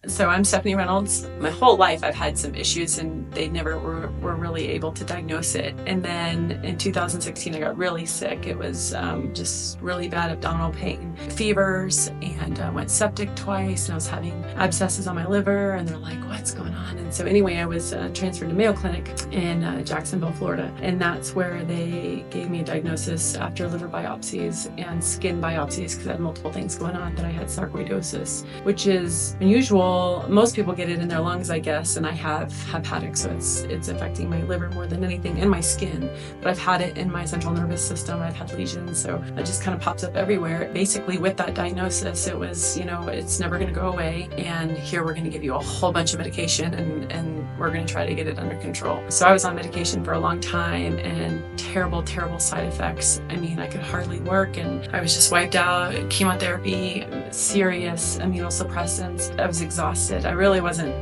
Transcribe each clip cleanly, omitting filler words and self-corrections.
So I'm Stephanie Reynolds. My whole life I've had some issues and they never were really able to diagnose it. And then in 2016 I got really sick. It was just really bad abdominal pain, fevers, and went septic twice, and I was having abscesses on my liver, and they're like, what's going on? And so anyway, I was transferred to Mayo Clinic in Jacksonville, Florida, and that's where they gave me a diagnosis after liver biopsies and skin biopsies because I had multiple things going on, that I had sarcoidosis, which is unusual. Most people get it in their lungs, I guess, and I have hepatic, so it's affecting my liver more than anything, and my skin. But I've had it in my central nervous system. I've had lesions, so it just kind of pops up everywhere. Basically, with that diagnosis, it was, it's never going to go away, and here we're going to give you a whole bunch of medication, and we're going to try to get it under control. So I was on medication for a long time, and terrible side effects. I mean, I could hardly work, and I was just wiped out. Chemotherapy, serious immunosuppressants. I was exhausted. I really wasn't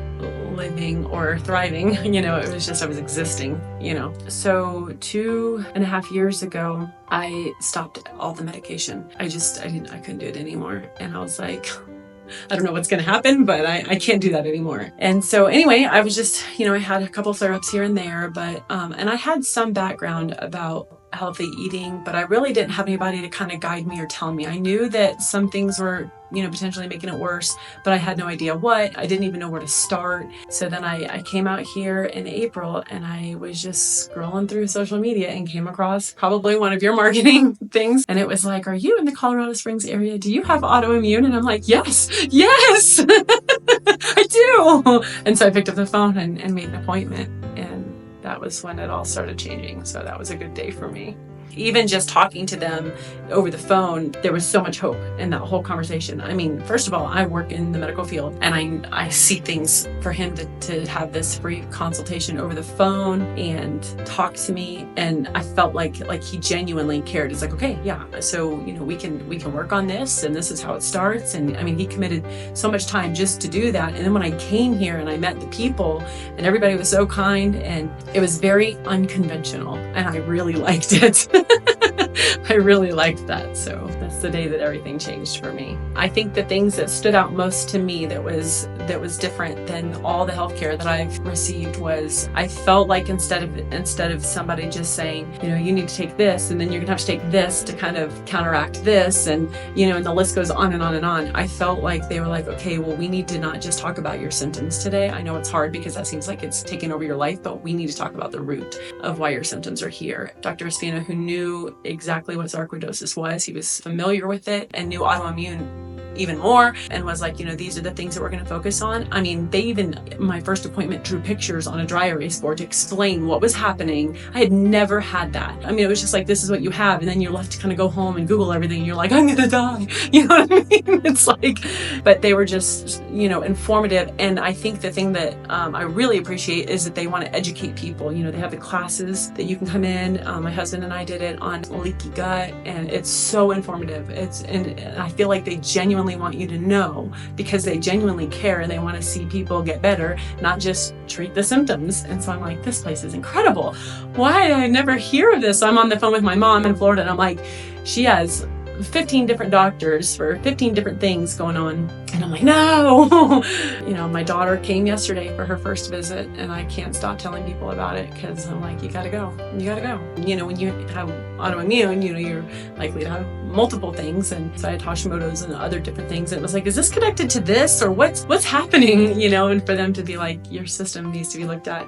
living or thriving, it was just, I was existing, So 2.5 years ago, I stopped all the medication. I couldn't do it anymore. And I was like, I don't know what's going to happen, but I can't do that anymore. And so anyway, I was just, I had a couple flare-ups here and there, but, and I had some background about healthy eating, but I really didn't have anybody to kind of guide me or tell me. I knew that some things were, potentially making it worse, but I had no idea what. I didn't even know where to start. So then I came out here in April, and I was just scrolling through social media and came across probably one of your marketing things. And it was like, are you in the Colorado Springs area? Do you have autoimmune? And I'm like, yes, I do. And so I picked up the phone and made an appointment. And that was when it all started changing. So that was a good day for me. Even just talking to them over the phone, there was so much hope in that whole conversation. I mean, first of all, I work in the medical field, and I see things. For him to have this free consultation over the phone and talk to me, and I felt like he genuinely cared. It's like, okay, yeah, so we can work on this, and this is how it starts. And I mean, he committed so much time just to do that. And then when I came here and I met the people, and everybody was so kind, and it was very unconventional, and I really liked it. I really liked that. So that's the day that everything changed for me. I think the things that stood out most to me that was different than all the healthcare that I've received was, I felt like instead of somebody just saying, you need to take this, and then you're gonna have to take this to kind of counteract this, and and the list goes on and on and on. I felt like they were like, okay, well, we need to not just talk about your symptoms today. I know it's hard because that seems like it's taking over your life, but we need to talk about the root of why your symptoms are here. Dr. Espino, who knew exactly what sarcoidosis was, he was familiar with it and knew autoimmune even more, and was like, these are the things that we're going to focus on. I mean, my first appointment drew pictures on a dry erase board to explain what was happening. I had never had that. I mean, it was just like, this is what you have, and then you're left to kind of go home and Google everything, and you're like, I'm gonna die. You know what I mean? It's like, but they were just, informative. And I think the thing that I really appreciate is that they want to educate people. They have the classes that you can come in. My husband and I did it on leaky gut, and it's so informative. And I feel like they genuinely want you to know, because they genuinely care, and they want to see people get better, not just treat the symptoms. And so I'm like, this place is incredible. Why did I never hear of this? So I'm on the phone with my mom in Florida, and I'm like, she has 15 different doctors for 15 different things going on. And I'm like, no. My daughter came yesterday for her first visit, and I can't stop telling people about it, because I'm like, you gotta go. When you have autoimmune, you're likely to have multiple things. And so I had Hashimoto's and other different things. And it was like, is this connected to this, or what's happening? And for them to be like, your system needs to be looked at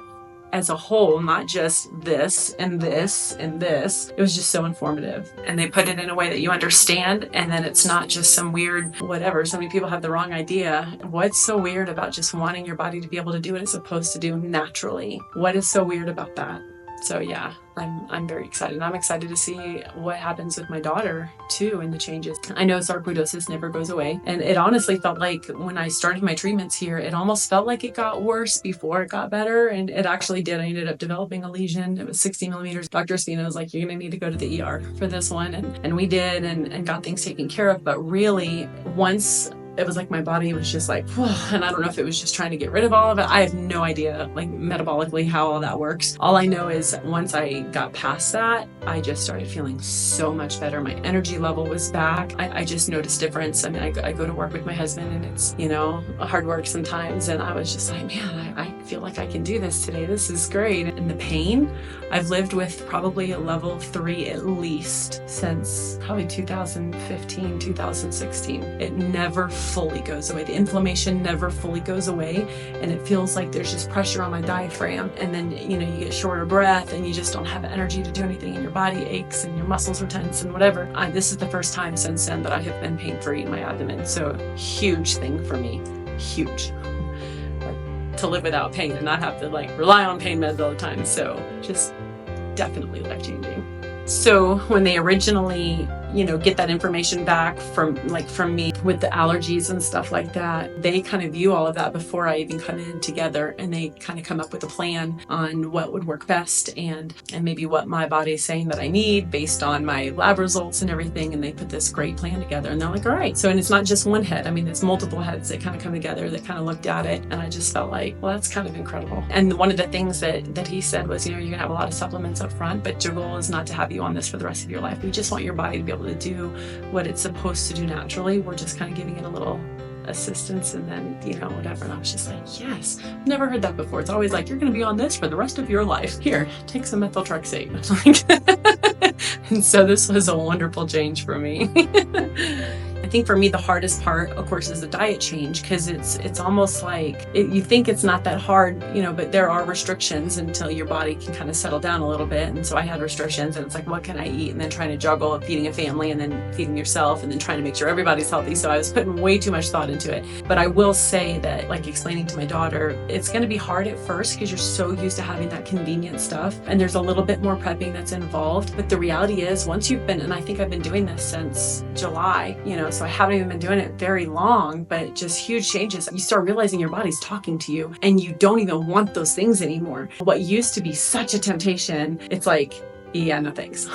as a whole, not just this and this and this. It was just so informative. And they put it in a way that you understand, and then it's not just some weird whatever. So many people have the wrong idea. What's so weird about just wanting your body to be able to do what it's supposed to do naturally? What is so weird about that? So yeah, I'm very excited. I'm excited to see what happens with my daughter too, and the changes. I know sarcoidosis never goes away, and it honestly felt like when I started my treatments here, it almost felt like it got worse before it got better, and it actually did. I ended up developing a lesion. It was 60 millimeters. Dr. Espino was like, you're gonna need to go to the ER for this one, and we did, and got things taken care of. But really, once it was like my body was just like, whew, and I don't know if it was just trying to get rid of all of it. I have no idea, like metabolically, how all that works. All I know is once I got past that, I just started feeling so much better. My energy level was back. I just noticed difference. I mean, I go to work with my husband, and it's, hard work sometimes. And I was just like, man, I feel like I can do this today. This is great. And the pain, I've lived with probably a level 3 at least since probably 2015, 2016. It never fully goes away. The inflammation never fully goes away. And it feels like there's just pressure on my diaphragm. And then, you get shorter breath and you just don't have energy to do anything, and your body aches and your muscles are tense and whatever. This is the first time since then that I have been pain-free in my abdomen. So huge thing for me. Huge. To live without pain and not have to rely on pain meds all the time. So just definitely life-changing. So when they originally, get that information back from me with the allergies and stuff like that, they kind of view all of that before I even come in together, and they kind of come up with a plan on what would work best and maybe what my body is saying that I need based on my lab results and everything. And they put this great plan together, and they're like, all right. So, and it's not just one head. I mean, it's multiple heads that kind of come together that kind of looked at it. And I just felt like, well, that's kind of incredible. And one of the things that he said was, you're going to have a lot of supplements up front, but your goal is not to have you on this for the rest of your life. We just want your body to be able to do what it's supposed to do naturally. We're just kind of giving it a little assistance, and then, whatever. And I was just like, yes, never heard that before. It's always like, you're going to be on this for the rest of your life. Here, take some methotrexate. And so this was a wonderful change for me. I think for me, the hardest part, of course, is the diet change, because it's almost like you think it's not that hard, but there are restrictions until your body can kind of settle down a little bit. And so I had restrictions, and it's like, what can I eat? And then trying to juggle feeding a family and then feeding yourself and then trying to make sure everybody's healthy. So I was putting way too much thought into it. But I will say that, explaining to my daughter, it's going to be hard at first because you're so used to having that convenient stuff. And there's a little bit more prepping that's involved. But the reality is, once you've been, and I think I've been doing this since July, so I haven't even been doing it very long, but just huge changes. You start realizing your body's talking to you, and you don't even want those things anymore. What used to be such a temptation, it's like, yeah, no thanks.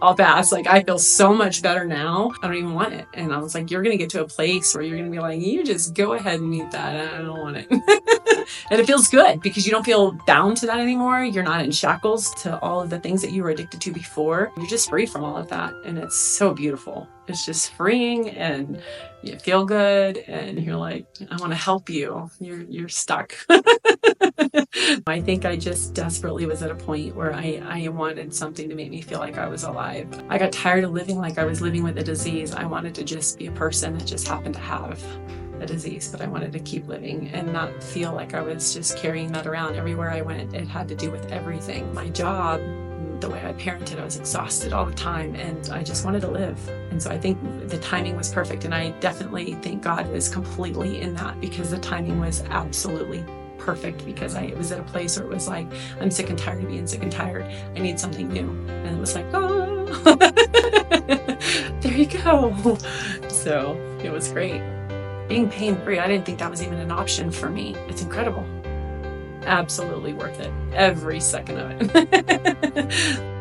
I'll pass. I feel so much better now. I don't even want it. And I was like, you're going to get to a place where you're going to be like, you just go ahead and eat that. I don't want it. And it feels good because you don't feel bound to that anymore. You're not in shackles to all of the things that you were addicted to before. You're just free from all of that. And it's so beautiful. It's just freeing, and you feel good, and you're like, I want to help you. You're stuck. I think I just desperately was at a point where I wanted something to make me feel like I was alive. I got tired of living like I was living with a disease. I wanted to just be a person that just happened to have a disease, but I wanted to keep living and not feel like I was just carrying that around everywhere I went. It had to do with everything. My job, the way I parented, I was exhausted all the time, and I just wanted to live. And so I think the timing was perfect, and I definitely think God was completely in that, because the timing was absolutely perfect, because it was at a place where it was like, I'm sick and tired of being sick and tired. I need something new. And it was like, oh, there you go. So it was great. Being pain-free, I didn't think that was even an option for me. It's incredible. Absolutely worth it. Every second of it.